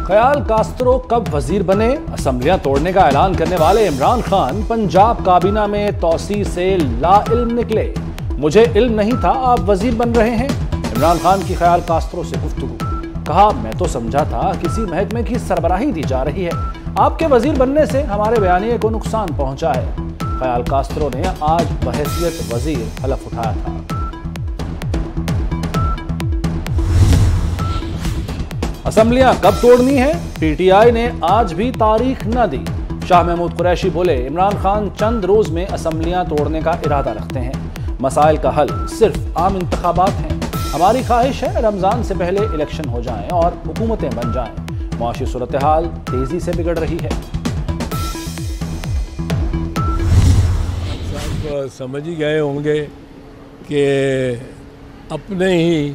ख्याल कास्त्रो कब वजीर बने, असम्बलियां तोड़ने का ऐलान करने वाले इमरान खान पंजाब काबीना में तौसी से लाइल्म निकले। मुझे इल्म नहीं था आप वजीर बन रहे हैं। इमरान खान की ख्याल कास्त्रो से गुफ्तगू। कहा, मैं तो समझा था किसी महकमे की सरबराही दी जा रही है, आपके वजीर बनने से हमारे बयानिए को नुकसान पहुंचा है। ख्याल कास्त्रो ने आज बहैसियत वजीर हलफ उठाया था। असम्बलियां कब तोड़नी है, पीटीआई ने आज भी तारीख न दी। शाह महमूद कुरैशी बोले, इमरान खान चंद रोज में असम्बलियां तोड़ने का इरादा रखते हैं। मसाइल का हल सिर्फ आम इंतखाबात हैं। हमारी ख्वाहिश है रमजान से पहले इलेक्शन हो जाएं और हुकूमतें बन जाएं। मुआशी सूरत हाल तेजी से बिगड़ रही है। आप समझ ही गए होंगे कि अपने ही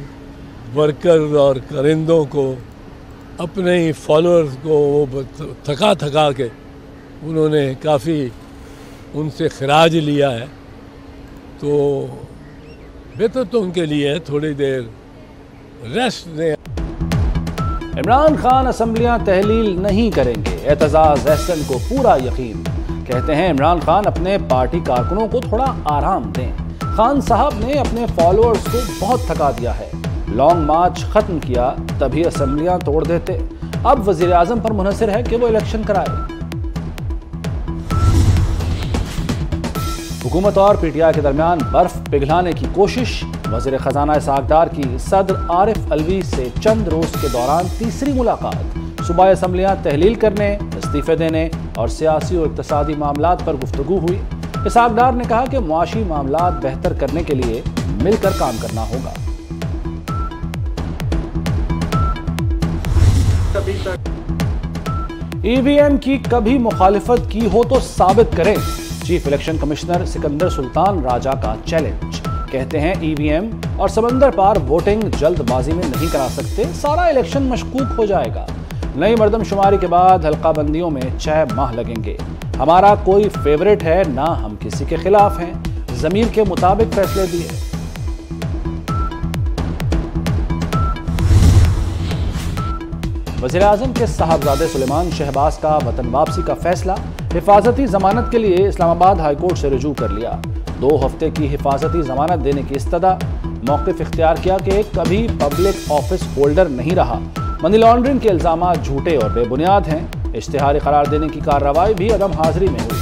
वर्कर्स और करिंदों को, अपने ही फॉलोअर्स को वो थका थका के उन्होंने काफ़ी उनसे खराज लिया है। तो बेहतर तो उनके लिए थोड़ी देर रेस्ट दें। इमरान खान असम्बलियां तहलील नहीं करेंगे, एतजाज एहसन को पूरा यकीन। कहते हैं इमरान खान अपने पार्टी कारकुनों को थोड़ा आराम दें। खान साहब ने अपने फॉलोअर्स को बहुत थका दिया है। लॉन्ग मार्च खत्म किया तभी असम्बलियां तोड़ देते। अब वजीर आजम पर मुनहसर है कि वो इलेक्शन कराए। हुकूमत और पीटीआई के दरमियान बर्फ पिघलाने की कोशिश। वजीर खजाना इसहाक डार की सदर आरिफ अलवी से चंद रोज के दौरान तीसरी मुलाकात। सूबाई असम्बलियां तहलील करने, इस्तीफे देने और सियासी और इक्तसादी मामलात पर गुफ्तगू हुई। इसहाक डार ने कहा कि मुआशी मामलात बेहतर करने के लिए मिलकर काम करना होगा। ईवीएम की कभी मुखालिफत की हो तो साबित करें, chief election commissioner Sikandar Sultan Raja का चैलेंज। कहते हैं ईवीएम और समंदर पार वोटिंग जल्दबाजी में नहीं करा सकते, सारा इलेक्शन मशकूक हो जाएगा। नई मर्दमशुमारी के बाद हल्का बंदियों में 6 माह लगेंगे। हमारा कोई फेवरेट है ना हम किसी के खिलाफ हैं, जमीर के मुताबिक फैसले दिए। वज़ीर आज़म के साहबजादे सुलेमान शहबाज का वतन वापसी का फैसला। हिफाजती जमानत के लिए इस्लामाबाद हाईकोर्ट से रुजू कर लिया। 2 हफ्ते की हिफाजती जमानत देने की इस्तदा। मौक़िफ़ इख्तियार किया कि कभी पब्लिक ऑफिस होल्डर नहीं रहा। मनी लॉन्ड्रिंग के इल्ज़ामात झूठे और बेबुनियाद हैं। इश्तिहारी करार देने की कार्रवाई भी अदम हाजिरी में हुई।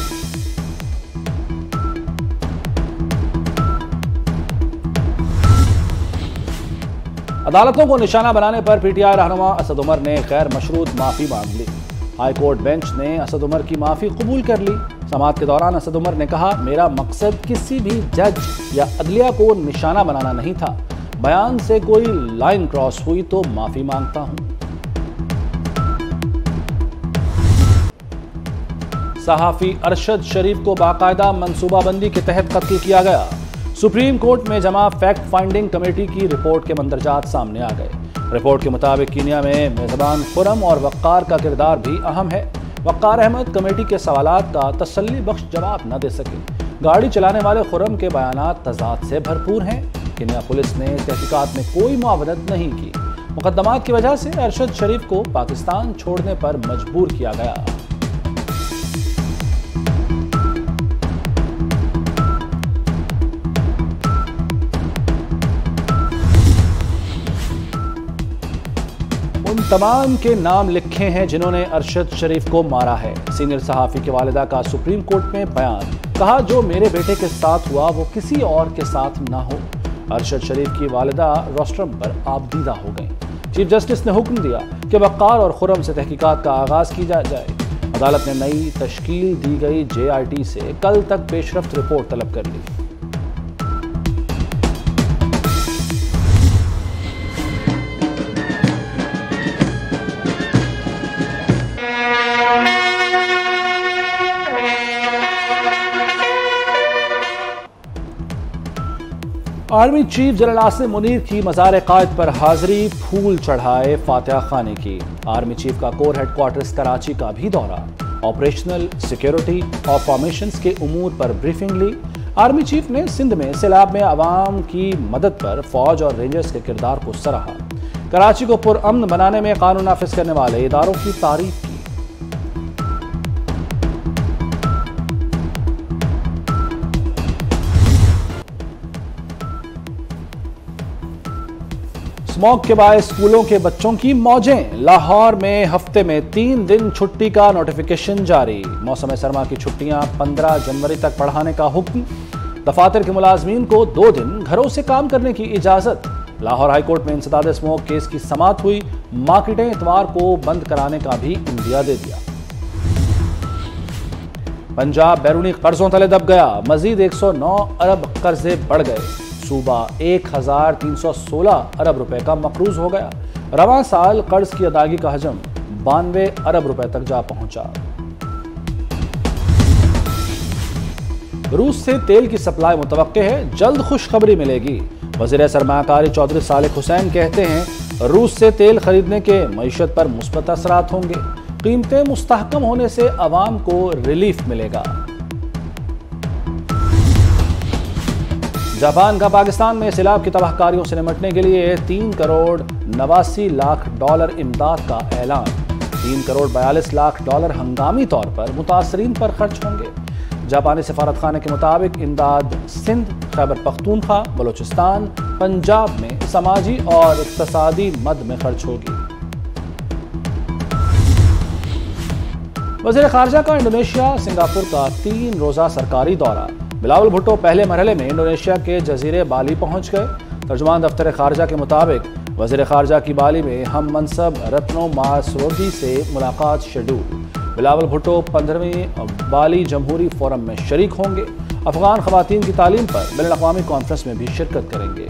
अदालतों को निशाना बनाने पर पीटीआई रहनुमा असद उमर ने गैर मशरूत माफी मांग ली। हाईकोर्ट बेंच ने असद उमर की माफी कबूल कर ली। समाअत के दौरान असद उमर ने कहा, मेरा मकसद किसी भी जज या अदलिया को निशाना बनाना नहीं था। बयान से कोई लाइन क्रॉस हुई तो माफी मांगता हूं। सहाफी अरशद शरीफ को बाकायदा मंसूबाबंदी के तहत कत्ल किया गया। सुप्रीम कोर्ट में जमा फैक्ट फाइंडिंग कमेटी की रिपोर्ट के मंदरजात सामने आ गए। रिपोर्ट के मुताबिक कीनिया में मेजबान खुरम और वक्कार का किरदार भी अहम है। वक्कार अहमद कमेटी के सवालात का तसल्ली बख्श जवाब न दे सके। गाड़ी चलाने वाले खुरम के बयानात तजाद से भरपूर हैं। कीनिया पुलिस ने तहकीकात में कोई मुआवनत नहीं की। मुकदमात की वजह से अरशद शरीफ को पाकिस्तान छोड़ने पर मजबूर किया गया। उन तमाम के नाम लिखे हैं जिन्होंने अरशद शरीफ को मारा है। सीनियर सहाफ़ी की वालिदा का सुप्रीम कोर्ट में बयान। कहा, जो मेरे बेटे के साथ हुआ वो किसी और के साथ ना हो। अरशद शरीफ की वालिदा रोस्ट्रम पर आबदीदा हो गई। चीफ जस्टिस ने हुक्म दिया कि वक़ार और खुरम से तहकीकात का आगाज़ की जाए। अदालत ने नई तश्कील दी गई JIT से कल तक पेशरफ्त रिपोर्ट तलब कर ली। Army chief general Asim Munir की मज़ार कायद पर हाजिरी, फूल चढ़ाए, फातिहा खाने की। आर्मी चीफ का कोर हेडक्वार्टर्स कराची का भी दौरा। ऑपरेशनल, सिक्योरिटी और फॉर्मेशंस के उमूर पर ब्रीफिंग ली। आर्मी चीफ ने सिंध में सैलाब में आवाम की मदद पर फौज और रेंजर्स के किरदार को सराहा। कराची को पुरअमन बनाने में कानून नाफिज करने वाले इदारों की तारीफ की। स्मॉग के बाद स्कूलों के बच्चों की मौजें। लाहौर में हफ्ते में 3 दिन छुट्टी का नोटिफिकेशन जारी। मौसम सरमा की छुट्टियां 15 जनवरी तक बढ़ाने का हुक्म। दफातर के मुलाजमीन को 2 दिन घरों से काम करने की इजाजत। लाहौर हाईकोर्ट में इंसदाद स्मॉग केस की समाअत हुई। मार्केटें इतवार को बंद कराने का भी इंदिया दे दिया। पंजाब बैरूनी कर्जों तले दब गया। मजीद 109 अरब कर्जे बढ़ गए। सूबा 1316 अरब रुपए का मकरूज हो गया। रवां साल कर्ज की अदायगी का हजम 92 अरब रुपए तक जा पहुंचा। रूस से तेल की सप्लाई मुतवक्के है, जल्द खुशखबरी मिलेगी। वज़ीर सरमायाकारी चौधरी सालिक हुसैन कहते हैं रूस से तेल खरीदने के मईशत पर मुस्बत असरात होंगे। कीमतें मुस्तहकम होने से अवाम को रिलीफ मिलेगा। जापान का पाकिस्तान में सैलाब की तबाहकारियों से निपटने के लिए 3 करोड़ 89 लाख डॉलर इमदाद का ऐलान। 3 करोड़ 42 लाख डॉलर हंगामी तौर पर मुतासरीन पर खर्च होंगे। जापानी सफारतखाने के मुताबिक इमदाद सिंध, खैबर पख्तूनख्वा, बलोचिस्तान, पंजाब में समाजी और इक्तसादी मद में खर्च होगी। वज़ीर ख़ारजा का इंडोनेशिया सिंगापुर का 3 रोज़ा सरकारी दौरा। बिलावल भुट्टो पहले मरहले में इंडोनेशिया के जजीरे बाली पहुंच गए। तर्जुमान दफ्तर ख़ारजा के मुताबिक वज़ीर ख़ारजा की बाली में हम मनसब रत्नो मासरोदी से मुलाकात शेड्यूल। बिलावल भुट्टो 15वीं बाली जमहूरी फोरम में शरीक होंगे। अफगान ख़वातीन की तालीम पर बैनुल-अक़वामी कॉन्फ्रेंस में भी शिरकत करेंगे।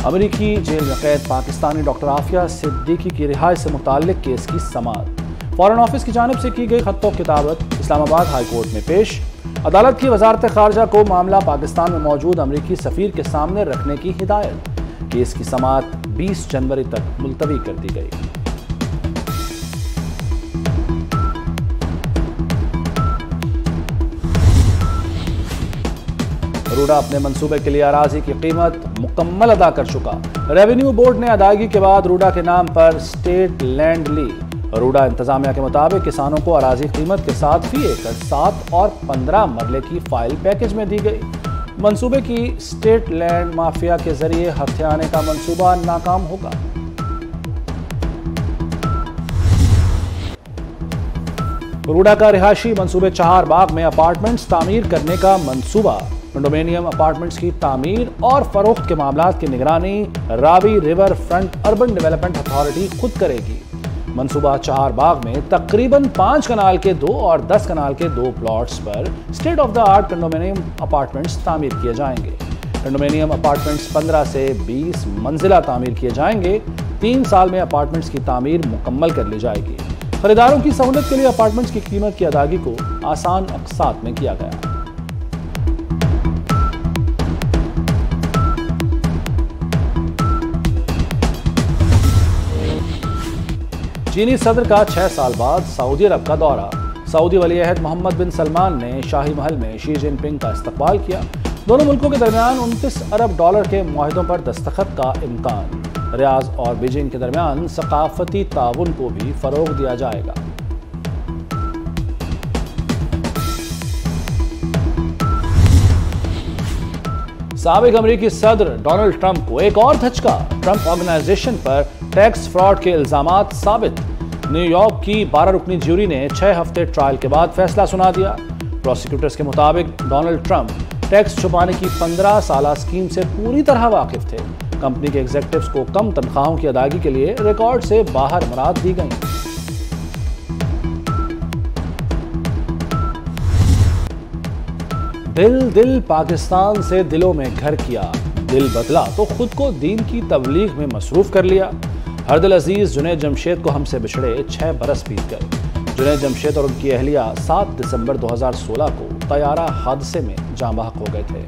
अमेरिकी जेल में कैद पाकिस्तानी डॉक्टर आफिया सिद्दीकी की रिहाई से मुताल्लिक केस की समाअत। फॉरेन ऑफिस की जानिब से की गई खत्तो किताबत इस्लामाबाद हाई कोर्ट में पेश। अदालत की वजारत खारजा को मामला पाकिस्तान में मौजूद अमेरिकी सफीर के सामने रखने की हिदायत। केस की समाअत 20 जनवरी तक मुलतवी कर दी गई। रूडा अपने मंसूबे के लिए अराजी की कीमत मुकम्मल अदा कर चुका। रेवेन्यू बोर्ड ने अदायगी के बाद रूडा के नाम पर स्टेट लैंड ली। रूडा इंतजामिया के मुताबिक किसानों को अराजी कीमत के साथ फी एकड़ 7 और 15 मरले की फाइल पैकेज में दी गई। मंसूबे की स्टेट लैंड माफिया के जरिए हथियाने का मंसूबा नाकाम होगा। रूडा का रिहायशी मंसूबे चहार बाग में अपार्टमेंट्स तामीर करने का मंसूबा। कंडोमिनियम अपार्टमेंट्स की तामीर और फरोख्त के मामलात की निगरानी Ravi river front urban development authority खुद करेगी। मंसूबा चहार बाग में तकरीबन 5 कनाल के 2 और 10 कनाल के 2 प्लॉट्स पर state of the art condominium apartments तामीर किए जाएंगे। कंडोमिनियम अपार्टमेंट्स 15 से 20 मंजिला तामीर किए जाएंगे। 3 साल में अपार्टमेंट्स की तामीर मुकम्मल कर ली जाएगी। खरीदारों की सहूलत के लिए अपार्टमेंट्स की कीमत की अदायगी को आसान अक़सात में किया गया। चीनी सदर का 6 साल बाद सऊदी अरब का दौरा। सऊदी वली-ए-अहद मोहम्मद बिन सलमान ने शाही महल में शी जिनपिंग का इस्तकबाल किया। दोनों मुल्कों के दरमियान 29 अरब डॉलर के मुआहिदों पर दस्तखत का इम्कान। रियाज और बीजिंग के दरमियान सकाफती ताउन को भी फरोग दिया जाएगा। साबिक अमेरिकी सदर डोनाल्ड ट्रंप को एक और धचका। ट्रंप ऑर्गेनाइजेशन पर टैक्स फ्रॉड के इल्जामात साबित। न्यूयॉर्क की 12 रुकनी ज्यूरी ने 6 हफ्ते ट्रायल के बाद फैसला सुना दिया। प्रोसिक्यूटर्स के मुताबिक डोनाल्ड ट्रंप टैक्स छुपाने की 15 साला स्कीम से पूरी तरह वाकिफ थे। कंपनी के एग्जीक्यूटिव्स को कम तनख्वाहों की अदायगी के लिए रिकॉर्ड से बाहर मराद दी गई। दिल पाकिस्तान से दिलों में घर किया। दिल बदला तो खुद को दीन की तबलीग में मसरूफ कर लिया। हरदिल अजीज जुनैद जमशेद को हमसे बिछड़े 6 बरस बीत गए। जुनैद जमशेद और उनकी अहलिया 7 दिसंबर 2016 को तैयारा हादसे में जाँ बहक हो गए थे।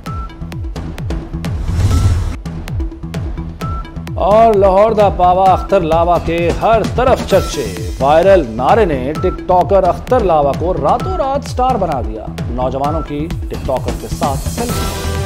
और लाहौर दा पावा अख्तर लावा के हर तरफ चर्चे। वायरल नारे ने टिकटॉकर अख्तर लावा को रातों रात स्टार बना दिया। नौजवानों की टिकटॉकर के साथ सेल्फी।